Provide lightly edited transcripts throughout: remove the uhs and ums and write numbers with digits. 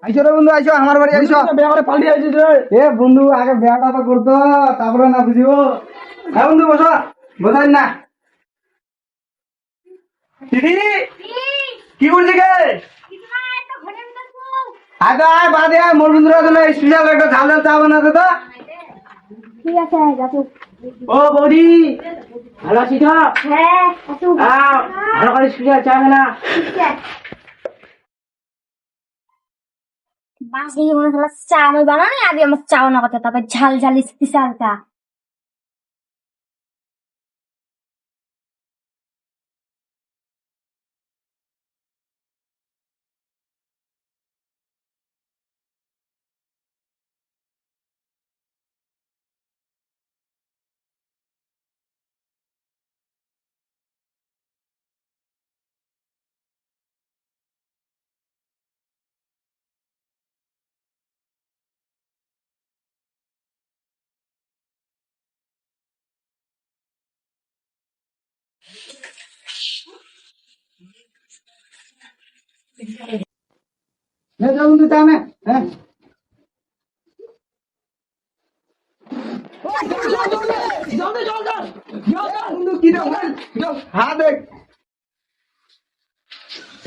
আইসো রে বন্ধু, আইসো আমার বাড়ি আইসো। বিয়া করে পাল্টি আইছিস রে। এ বন্ধু, আগে বিয়াটা তো করতো, তারপরে না বুঝিও। হ্যাঁ বন্ধু, বসো। বোঝেন না দিদি কি করছে কে? আয় তো আয়, বাদে আয়, মোর বন্ধুরা জন্য স্পেশাল একটা ঝাল ঝাল চা বানাতে তো। ঠিক আছে যাবো। ও বৌদি ভালো আছি তো? হ্যাঁ আসু। ভালো করে স্পেশাল চা না। বাসি মনে হলো চা আমি বানানো আগে আমার চা বানা কথা, তারপর ঝাল ঝাল স্পেশাল চা। নে যাও বন্ধু, চা নে। হ্যাঁ বন্ধু, কি দেখ হ্যাঁ দেখ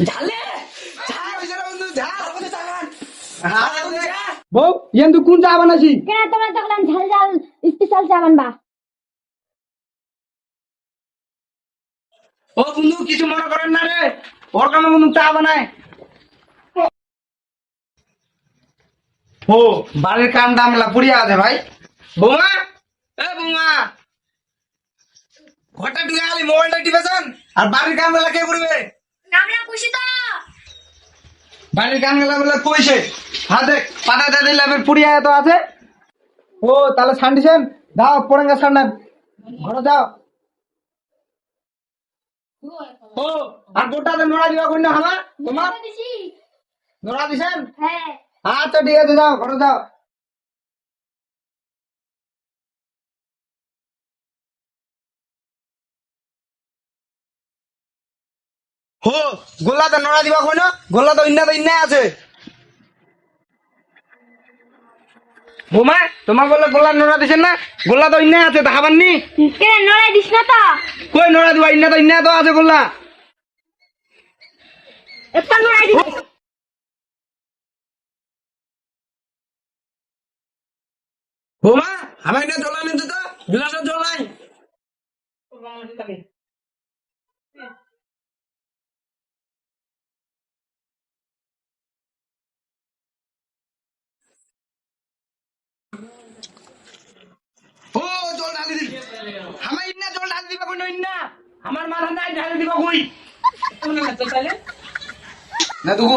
ঝালে বউ, ইয়ান তুই কোন চা বানাসি? কেন তোমরা দেখলাম ঝাল ঝাল স্পেশাল চা বানবা? ও বন্ধু, কিছু মনে করেন না রে, ওর কারণে বন্ধু চা বানায়। ও বাড়ির কাম দামলা পুড়িয়া আছে ভাই। বৌমা, এ বৌমা, ঘরটা ঢুকে গেলি, মোবাইলটা টিপেছেন আর বাড়ির কাম বেলা কে করবে? আমরা খুশি তো। বাড়ির কাম বেলা বেলা কইছে। হ্যাঁ দেখ, পাতা দাদি ল্যাবের পুড়িয়া এত আছে। ও তাহলে ছান্ডিছেন, দাও পড়েঙ্গা ছাড় না, ঘরে যাও। ও আর গোটাতে নোড়া দিবা কই না হামা তোমার? নোড়া দিছেন? হ্যাঁ আচ্ছা ঠিক আছে, যাও ঘরে যাও। হো গোল্লাতে নোড়া দিবা কই না? গোল্লা তো ইন্না আছে। বোমা, তোমার বললে গোল্লার নোড়া দিছেন না? গোল্লা তো ইন্না আছে, দেখাবাননি? কেন নড়াই দিস না তো? কই নোড়া দিবা? ইন্না তো আছে গোল্লা। একটা নড়াই দিস। বোমা, আমার এটা জ্বলা নিতে তো, গ্লাসের জল নাই। ও জল ঢালি দি, আমার ইন্না জল ঢালি দিবা কই না? আমার মাথা নাই ঢালি দিবা কই? না তুকু